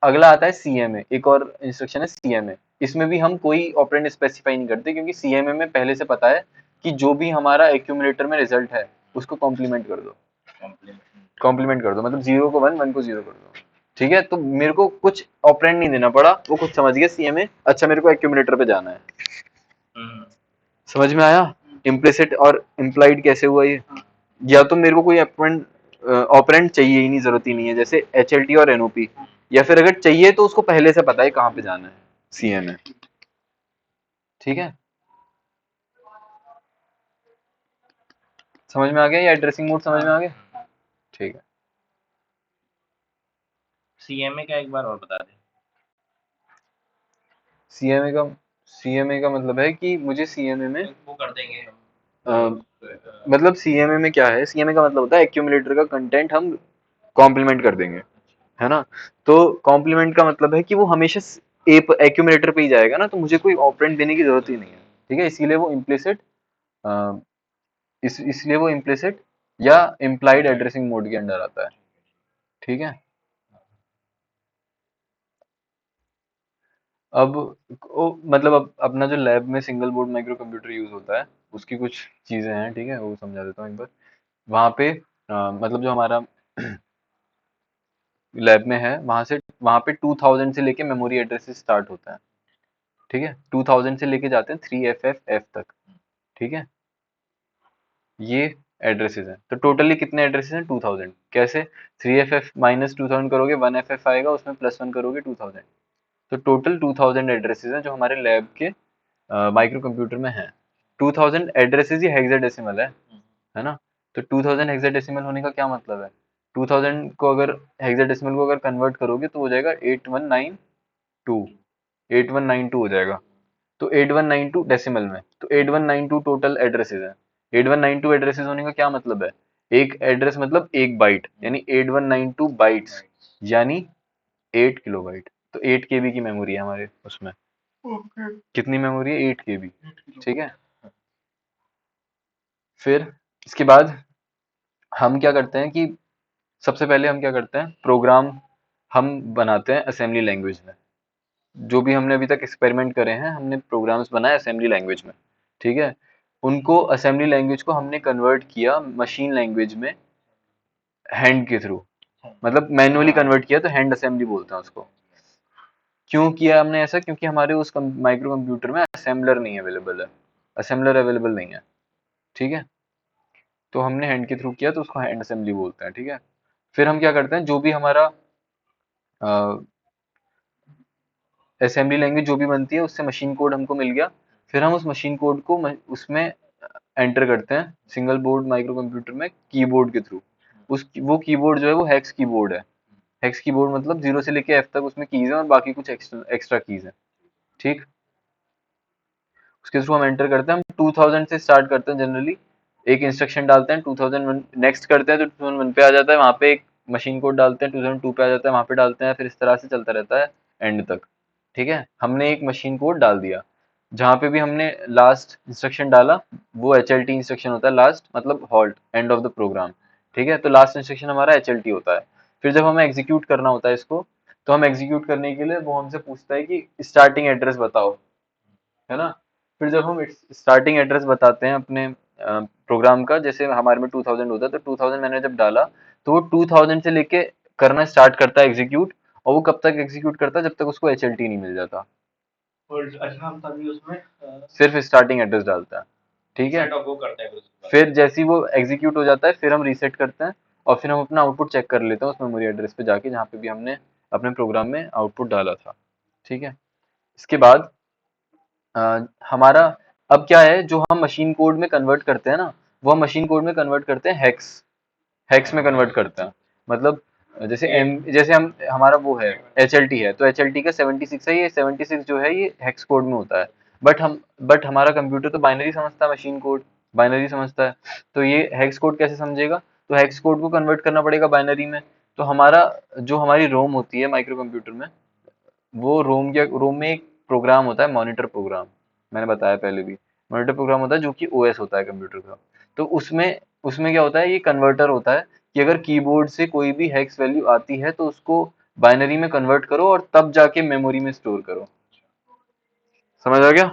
अगला आता है सीएमए, एक और इंस्ट्रक्शन है सीएमए, इसमें भी हम कोई ऑपरेंड स्पेसिफाई नहीं करते, क्योंकि सीएमए में पहले से पता है कि जो भी हमारा एक्यूमुलेटर में रिजल्ट है उसको कॉम्प्लीमेंट कर दो, कॉम्प्लीमेंट कर दो, मतलब 0 को 1, 1 को 0 कर दो, ठीक है। तो मेरे को कुछ ऑपरेंड नहीं देना पड़ा, वो खुद समझ गया सीएमए, अच्छा मेरे को एक्यूमुलेटर पे जाना है। समझ में आया इम्प्लिसिट और इम्प्लाइड कैसे हुआ ये, या तो मेरे को कोई ऑपरेंड ऑपरेंड चाहिए ही नहीं, जरूरत ही नहीं है, जैसे HLT और एनओपी, या फिर अगर चाहिए तो उसको पहले से पता है कहाँ पे जाना है, सीएमए, ठीक है। समझ में आ गया, ये एड्रेसिंग मोड समझ में आ गया, ठीक है। सीएमए का एक बार और बता दे। सीएमए का सीएमए का मतलब है कि मुझे सीएमए में वो कर देंगे हम। मतलब सीएमए में क्या है, सीएमए का मतलब होता है एक्यूमुलेटर का कंटेंट हम कॉम्प्लीमेंट कर देंगे, है ना। तो कॉम्प्लीमेंट का मतलब है कि वो हमेशा एक्यूमुलेटर पे ही जाएगा ना, तो मुझे कोई ऑपरेंड देने की जरूरत ही नहीं है, ठीक है। इसीलिए वो इम्प्लिसिट इसलिए वो इम्प्लिसिट या इम्प्लाइड एड्रेसिंग मोड के अंडर आता है, ठीक है। अब मतलब अब अपना जो लैब में single board micro computer use होता है उसकी कुछ चीजें हैं, ठीक है, वो समझा देता हूँ एक बार। वहाँ पे मतलब जो हमारा लैब में है, वहाँ पे 2000 से लेके मेमोरी एड्रेसेस स्टार्ट होता है, ठीक है, 2000 से लेके जाते हैं 3FFF तक, ठीक है। ये एड्रेसेस हैं, तो टोटली कितने एड्रेसेस हैं, 2000। कैसे, 3FF माइनस 2000 करोगे 1FF आएगा, उसमें +1 करोगे 2000, तो टोटल 2000 एड्रेसेस हैं जो हमारे लैब के माइक्रो कंप्यूटर में है। 2000 एड्रेसेस ही हेक्साडेसिमल है ना। तो 2000 हेक्साडेसिमल होने का क्या मतलब है, 2000 को अगर हेक्साडेसिमल को अगर कन्वर्ट करोगे तो हो जाएगा 8192, 8192 हो जाएगा। तो 8192 डेसिमल में, तो 8192 टोटल एड्रेसेस है। 8192 एड्रेसेस होने का क्या मतलब है, एक एड्रेस मतलब एक बाइट, यानी 8192 बाइट्स, यानी 8 किलोबाइट। तो 8 KB की मेमोरी है हमारे उसमें, कितनी मेमोरी है, 8 KB, ठीक है। फिर इसके बाद हम क्या करते हैं कि सबसे पहले हम क्या करते हैं, प्रोग्राम हम बनाते हैं असेंबली लैंग्वेज में। जो भी हमने अभी तक एक्सपेरिमेंट करे हैं, हमने प्रोग्राम्स बनाए असेंबली लैंग्वेज में, ठीक है। उनको असेंबली लैंग्वेज को हमने कन्वर्ट किया मशीन लैंग्वेज में हैंड के थ्रू, मतलब मैन्युअली कन्वर्ट किया, तो हैंड असेंबली बोलते हैं उसको। क्यों किया हमने ऐसा, क्योंकि हमारे उस माइक्रो कंप्यूटर में असेंबलर नहीं अवेलेबल है, असेंबलर अवेलेबल नहीं है, ठीक है। तो हमने हैंड के थ्रू किया, तो उसको हैंड असेंबली बोलते हैं, ठीक है। फिर हम क्या करते हैं, जो भी हमारा असेंबली लैंग्वेज जो भी बनती है उससे मशीन कोड हमको मिल गया, फिर हम उस मशीन कोड को उसमें एंटर करते हैं सिंगल बोर्ड माइक्रो कंप्यूटर में कीबोर्ड के थ्रू। वो कीबोर्ड जो है वो हेक्स कीबोर्ड है। हेक्स कीबोर्ड मतलब 0 से लेके F तक उसमें कीज हैं और बाकी कुछ एक्स्ट्रा कीज हैं, ठीक। उसके थ्रू हम एंटर करते हैं, हम 2000 से स्टार्ट करते हैं जनरली, एक इंस्ट्रक्शन डालते हैं, 2001 नेक्स्ट करते हैं तो 2001 पे आ जाता है, वहाँ पे एक मशीन कोड डालते हैं, 2002 पे आ जाता है, वहाँ पे डालते हैं, फिर इस तरह से चलता रहता है एंड तक, ठीक है। हमने एक मशीन कोड डाल दिया, जहाँ पे भी हमने लास्ट इंस्ट्रक्शन डाला वो HLT इंस्ट्रक्शन होता है, लास्ट मतलब halt, end of the program, ठीक है। तो लास्ट इंस्ट्रक्शन हमारा HLT होता है। फिर जब हमें एग्जीक्यूट करना होता है इसको, तो हम एग्जीक्यूट करने के लिए वो हमसे पूछता है कि स्टार्टिंग एड्रेस बताओ, है ना। फिर जब हम स्टार्टिंग एड्रेस बताते हैं अपने प्रोग्राम का, जैसे हमारे में 2000 होता है, तो 2000 मैंने जब डाला तो वो 2000 से लेके करना स्टार्ट करता है एग्जीक्यूट, और वो कब तक एग्जीक्यूट करता है जब तक उसको एचएलटी नहीं मिल जाता। और अच्छा हम तभी उसमें सिर्फ स्टार्टिंग एड्रेस डालता है, ठीक है। सेट ऑफ वो करते हैं फिर उसके बाद। फिर जैसे ही वो एग्जीक्यूट हो जाता है फिर हम रीसेट करते हैं, और फिर हम अपना आउटपुट चेक कर लेते हैं उस मेमोरी एड्रेस पे जाके जहाँ पे भी हमने अपने प्रोग्राम में आउटपुट डाला था, ठीक है। इसके बाद हमारा अब क्या है, जो हम मशीन कोड में कन्वर्ट करते हैं ना, वो हम मशीन कोड में कन्वर्ट करते हैं हेक्स, हेक्स में कन्वर्ट करते हैं। मतलब जैसे हम हमारा वो है एचएलटी है, तो एचएलटी का 76 है, ये 76 जो है ये हेक्स कोड में होता है। बट हमारा कंप्यूटर तो बाइनरी समझता है, मशीन कोड बाइनरी समझता है, तो ये हेक्स कोड कैसे समझेगा, तो हेक्स कोड को कन्वर्ट करना पड़ेगा बाइनरी में। तो हमारा जो हमारी रोम होती है माइक्रो कंप्यूटर में, वो रोम में एक प्रोग्राम होता है मॉनिटर प्रोग्राम, मैंने बताया पहले भी। मॉनिटर प्रोग्राम होता है जो कि ओएस होता है कंप्यूटर का। तो उसमें उसमें क्या होता है, ये कन्वर्टर होता है कि अगर कीबोर्ड से कोई भी हेक्स वैल्यू आती है तो उसको बाइनरी में कन्वर्ट करो और तब जाके मेमोरी में स्टोर करो। समझ आ गया।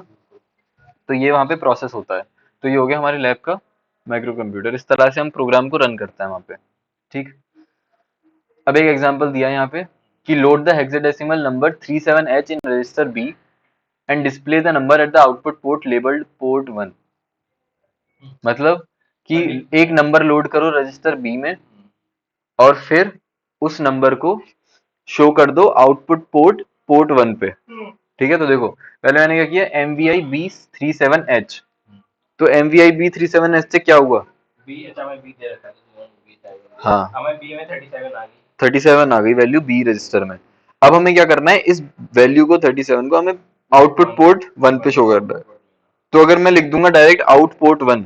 तो ये वहाँ पे प्रोसेस होता है। तो ये हो गया हमारे लैब का माइक्रो कंप्यूटर, इस तरह से हम प्रोग्राम को रन करते हैं वहाँ पे, ठीक। अब एक एग्जांपल दिया है यहाँ पे कि load the hexadecimal number 37H in register B and display the number at the output port labelled port 1। मतलब कि एक नंबर लोड करो रजिस्टर बी में और फिर उस नंबर को शो कर दो आउटपुट पोर्ट 1 पे, ठीक है। तो देखो पहले मैंने क्या किया, MVI B37H, तो MVI B37H से क्या हुआ, बी अच्छा मैं बी दे रखा है तो बी चाहिए। हाँ हमें बी में 37 आ गई। 37 आ गई वैल्यू बी रजिस्टर में। अब हमें क्या करना है, इस वैल्यू को 37 को हमें आउटपुट पोर्ट 1 पे शो करना है। तो अगर मैं लिख दूंगा डायरेक्ट आउट पोर्ट 1,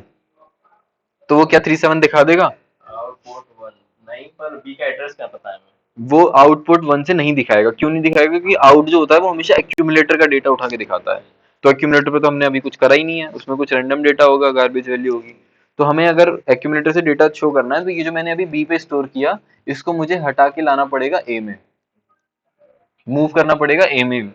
तो वो क्या 37 दिखा देगा, आउटपुट 1 नहीं, पर बी का एड्रेस क्या पता है हमें। वो आउटपुट 1 से नहीं दिखाएगा। क्यों नहीं दिखाएगा, क्योंकि आउट जो होता है वो हमेशा एक्यूमुलेटर का डेटा उठा के दिखाता है। तो एक्यूमुलेटर पे तो हमने अभी कुछ करा ही नहीं है, उसमें कुछ रैंडम डेटा होगा, गार्बेज वैल्यू होगी। तो हमें अगर एक्यूमुलेटर से डेटा शो करना है तो ये जो मैंने अभी बी पे स्टोर किया, इसको मुझे हटा के लाना पड़ेगा ए में, मूव करना पड़ेगा ए में।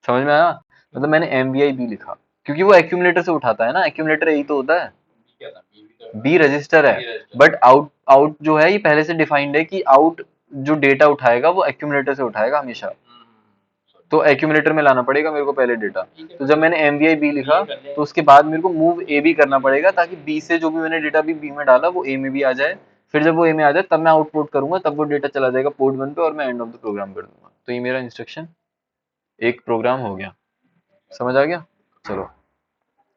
समझ में आया। मतलब मैंने MVI बी लिखा क्योंकि वो एक्यूमुलेटर से उठाता है ना, एक्यूमुलेटर यही तो होता है, बी क्या था, बी भी तो बी रजिस्टर है। B register. But out out जो है ये पहले से डिफाइंड है कि आउट जो डेटा उठाएगा वो एक्यूमुलेटर से उठाएगा हमेशा। तो एक्यूमुलेटर में लाना पड़ेगा मेरे को पहले डेटा। तो जब मैंने MVI बी लिखा तो उसके बाद मेरे को मूव ए भी करना पड़ेगा, ताकि बी से जो भी मैंने डेटा भी बी में डाला वो ए में भी आ जाए। फिर जब वो ए में आ जाए तब मैं आउटपुट करूंगा, तब वो डेटा चला जाएगा पोर्ट 1 पे और मैं एंड ऑफ द प्रोग्राम कर दूंगा। तो ये मेरा इंस्ट्रक्शन एक प्रोग्राम हो गया। समझ आ गया। चलो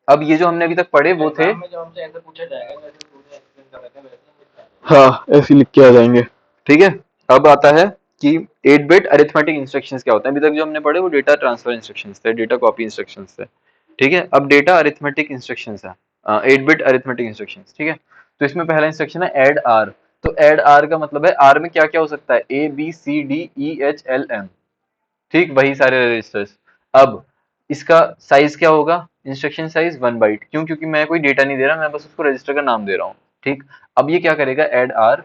अब ये जो हमने अभी तक पढ़े वो थे, एग्जाम में जब हमसे ऐसे पूछा जाएगा जैसे तूने एक्सप्लेन कर रखे वैसे हम लिख पाएंगे। हाँ ऐसे लिख के आ जाएंगे, ठीक है। अब आता है कि 8 बिट अरिथमेटिक इंस्ट्रक्शंस क्या होते हैं। अभी तक जो हमने पढ़े वो डेटा ट्रांसफर इंस्ट्रक्शंस थे, डेटा कॉपी इंस्ट्रक्शंस थे, ठीक है। अब डेटा अरिथमेटिक इंस्ट्रक्शंस है, 8 बिट अरिथमेटिक इंस्ट्रक्शंस, ठीक है। तो इसमें पहला इंस्ट्रक्शन है ऐड आर। तो ऐड आर का मतलब है आर में क्या क्या हो सकता है, ABCDEHLM, ठीक, वही सारे रजिस्टर्स। अब इसका साइज क्या होगा, इंस्ट्रक्शन साइज 1 बाइट। क्यों, क्योंकि मैं कोई डेटा नहीं दे रहा, मैं बस उसको रजिस्टर का नाम दे रहा हूँ, ठीक। अब ये क्या करेगा, ऐड आर,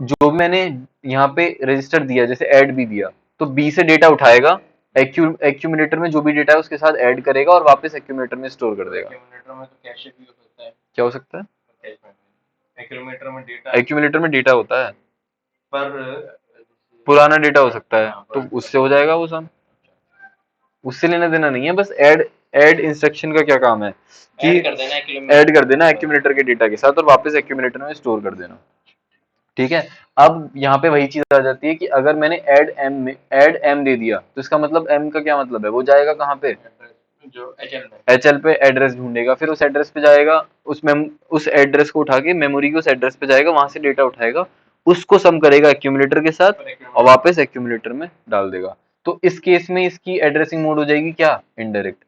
जो मैंने यहाँ पे रजिस्टर दिया जैसे ऐड भी दिया, तो बी से डेटा उठाएगा, एक्यूमुलेटर में जो भी डेटा है उसके साथ ऐड करेगा और वापस एक्यूमुलेटर में स्टोर कर देगा। एक्यूमुलेटर में तो कैश भी हो सकता है। क्या हो सकता है, कैश में एक्यूमुलेटर में डेटा एक्यूमुलेटर में डेटा होता है, पर पुराना डेटा हो सकता है, हाँ, तो पर उससे हो जाएगा वो सब, उससे लेना देना नहीं है। बस ऐड ऐड इंस्ट्रक्शन का क्या काम है कि ऐड कर देना एक्यूमुलेटर ऐड कर देना एक्यूमुलेटर के डेटा के साथ और वापस एक्यूमुलेटर में स्टोर कर देना, ठीक है। अब यहाँ पे वही चीज आ जाती है कि अगर मैंने ऐड एम दे दिया तो इसका मतलब एम का क्या मतलब है, वो जाएगा कहाँ पे, जो एचएल में HL पे एड्रेस ढूंढेगा, फिर उस एड्रेस पे जाएगा, उस एड्रेस को उठा के मेमोरी के उस एड्रेस पे जाएगा, वहां से डेटा उठाएगा, उसको सम करेगा एक्यूमुलेटर के साथ और वापस एक्यूमुलेटर में डाल देगा। तो इस केस में इसकी एड्रेसिंग मोड हो जाएगी क्या, इनडायरेक्ट।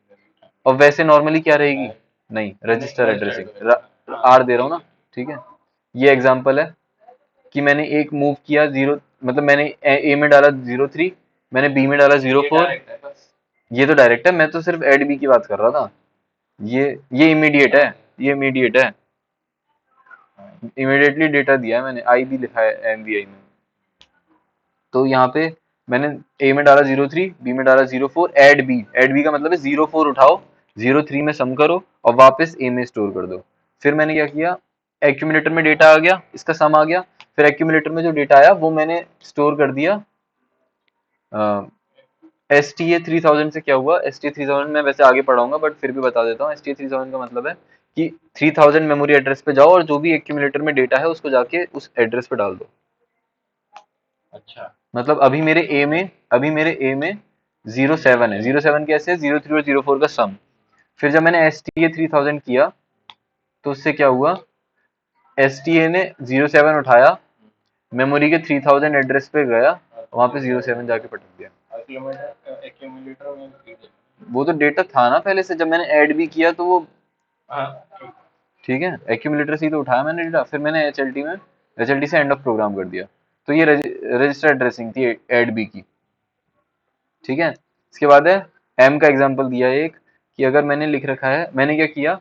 और वैसे नॉर्मली क्या रहेगी, नहीं रजिस्टर एड्रेसिंग, आर दे रहा हूँ ना, ठीक है। ये एग्जांपल है कि मैंने एक मूव किया जीरो, मतलब मैंने ए में डाला 03, मैंने बी में डाला 04। ये तो डायरेक्ट है, मैं तो सिर्फ एड बी की बात कर रहा था। ये इमीडिएट है, ये इमीडिएट है, इमीडिएटली डेटा दिया है मैंने, आई भी लिखा है MVI में। तो यहाँ पे मैंने ए में डाला 03, बी में डाला 04, ऐड बी का मतलब है 04 उठाओ, 03 में सम करो और वापस ए में स्टोर कर दो। फिर मैंने क्या किया, एक्यूमुलेटर में डेटा आ गया, इसका सम आ गया, फिर एक्यूमुलेटर में जो डेटा आया वो मैंने स्टोर कर दिया। एस टी ए 3000 से क्या हुआ, एस टी ए 3000 मैं वैसे आगे पढ़ाऊंगा बट फिर भी बता देता हूँ। एस टी ए 3000 का मतलब है कि 3000 मेमोरी एड्रेस पे जाओ और जो भी एक्यूमुलेटर में डेटा है उसको जाके उस एड्रेस पे डाल दो। अच्छा, मतलब अभी मेरे ए में 07 है, 07 कैसे है, 03 और 04 का सम। फिर जब मैंने एस टी ए 3000 किया तो उससे क्या हुआ, एस टी ए ने 07 उठाया, मेमोरी के 3000 एड्रेस पे गया, वहां पे 07 जाके पटक दिया। एक्यूमुलेटर में feed है। वो तो डेटा था ना पहले से, जब मैंने ऐड भी किया तो वो हाँ, ठीक है, एक्यूमुलेटर से ही तो उठाया मैंने डेटा, फिर मैंने एचएलटी से एंड ऑफ प्रोग्राम कर दिया। तो ये रजिस्टर एड्रेसिंग थी ऐड बी की, ठीक है। इसके बाद है एम का एग्जांपल दिया है एक, कि अगर मैंने लिख रखा है, मैंने क्या किया,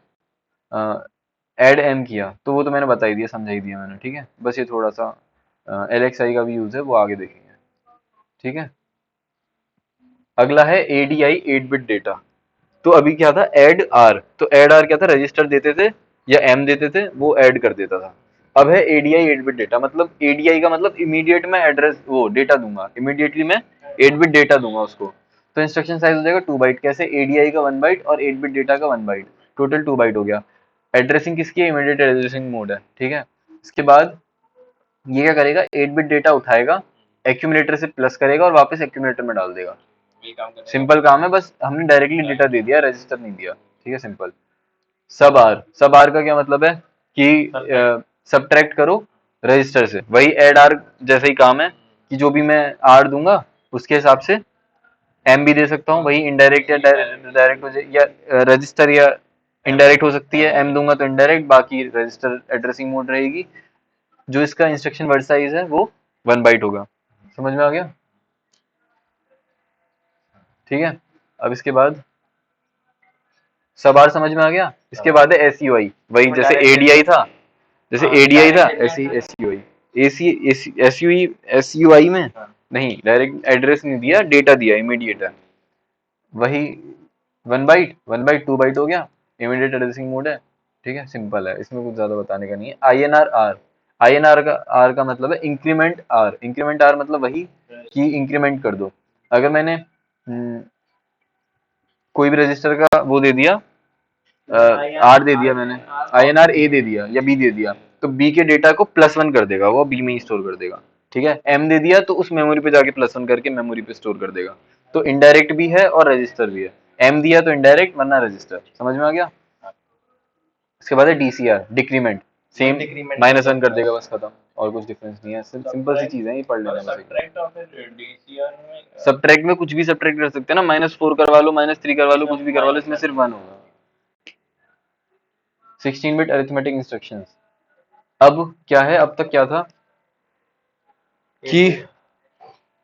ऐड एम किया, तो वो तो मैंने बता ही दिया, समझा ही दिया मैंने, ठीक है। बस ये थोड़ा सा एलएक्सआई का भी यूज है, वो आगे देखेंगे, ठीक है। अगला है एडीआई 8 बिट डेटा। तो अभी क्या था, ऐड आर, तो ऐड आर क्या था, रजिस्टर देते थे या एम देते थे, वो ऐड कर देता था। अब है एडीआई 8 बिट डेटा, मतलब एडीआई का मतलब इमीडिएट मैं एड्रेस वो डेटा दूंगा, इमीडिएटली मैं 8 बिट डेटा दूंगा उसको। तो इंस्ट्रक्शन साइज हो जाएगा 2 बाइट, कैसे, एडीआई का 1 बाइट और 8 बिट डेटा का 1 बाइट, टोटल 2 बाइट हो गया। एड्रेसिंग किसकी है, इमीडिएट एड्रेसिंग मोड है, ठीक है। इसके बाद ये क्या करेगा, 8 बिट डेटा उठाएगा, एक्यूमुलेटर से प्लस करेगा और वापस एक्यूमुलेटर में डाल देगा। ये काम करेगा। सिंपल काम है, बस हमने डायरेक्टली डेटा दे दिया, रजिस्टर नहीं दिया, ठीक है, सिंपल। सब आर का क्या मतलब है कि सब्ट्रैक्ट करो रजिस्टर से, वही ऐड आर जैसा ही काम है कि जो भी मैं आर दूंगा उसके हिसाब से एम भी दे सकता हूँ, वही इनडायरेक्ट या डायरेक्ट हो जाए, या रजिस्टर या इनडायरेक्ट हो सकती है, एम दूंगा तो इनडायरेक्ट, बाकी रजिस्टर एड्रेसिंग मोड रहेगी। जो इसका इंस्ट्रक्शन वर्ड साइज है वो 1 बाइट होगा। समझ में आ गया, ठीक है। अब इसके बाद सब आर समझ में आ गया। इसके बाद है एस यू आई, वही जैसे एडीआई था, जैसे एडीआई था ऐसे ही एस यू आई, एस यू आई में नहीं, डायरेक्ट एड्रेस नहीं दिया, डेटा दिया, इमीडिएट है, वही 1 बाइट 2 बाइट हो गया, इमीडिएट एड्रेसिंग मोड है, ठीक है, सिंपल है, इसमें कुछ ज्यादा बताने का नहीं है। आई एन आर का मतलब है इंक्रीमेंट आर, इंक्रीमेंट आर मतलब वही कि इंक्रीमेंट कर दो। अगर मैंने कोई भी रजिस्टर का वो दे दिया, आर दे दिया मैंने, आई एन आर ए दे दिया या बी दे दिया, तो बी के डेटा को +1 कर देगा, वो बी में ही स्टोर कर देगा, ठीक है। एम दे दिया तो उस मेमोरी पे जाके +1 करके मेमोरी पे स्टोर कर देगा। तो इनडायरेक्ट भी है और रजिस्टर भी है, एम दिया तो इनडायरेक्ट वरना रजिस्टर, समझ में आ गया। इसके बाद है डीसीआर, डिक्रीमेंट, सेम -1 कर देगा, बस खत्म, और कुछ डिफरेंस नहीं है, सिंपल सी चीज है, ये पढ़ लेना बस। सब्ट्रैक्ट और फिर डीसीआर में सब्ट्रैक्ट में कुछ भी सब्ट्रैक्ट कर सकते हैं ना, -4 करवा लो, -3 करवा लो, कुछ भी करवा लो, इसमें सिर्फ 1 होगा। 16 बिट अरिथमेटिक इंस्ट्रक्शंस। अब क्या है, अब तक क्या था कि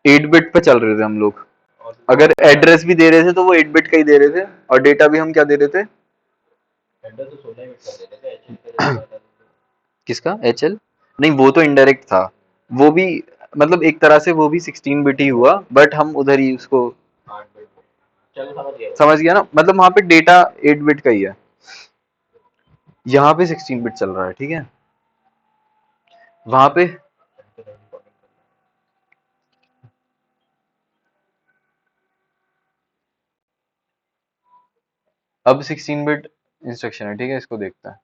8 बिट पे चल रहे थे हम लोग, अगर एड्रेस भी दे रहे थे तो वो 8 बिट का ही दे रहे थे, और डेटा भी हम क्या दे रहे थे, एड्रेस तो 16 बिट का दे रहे थे, एचएल पे रहता था। किसका, एचएल, नहीं वो तो इनडायरेक्ट था, वो भी मतलब एक तरह से वो भी 16 बिट ही हुआ, बट हम उधर ही उसको 8 बिट। चलो समझ गया। समझ गया ना, मतलब वहां पे डेटा 8 बिट का ही है, यहाँ पे 16 बिट चल रहा है, ठीक है। वहां पे अब 16 बिट इंस्ट्रक्शन है, ठीक है, इसको देखते हैं।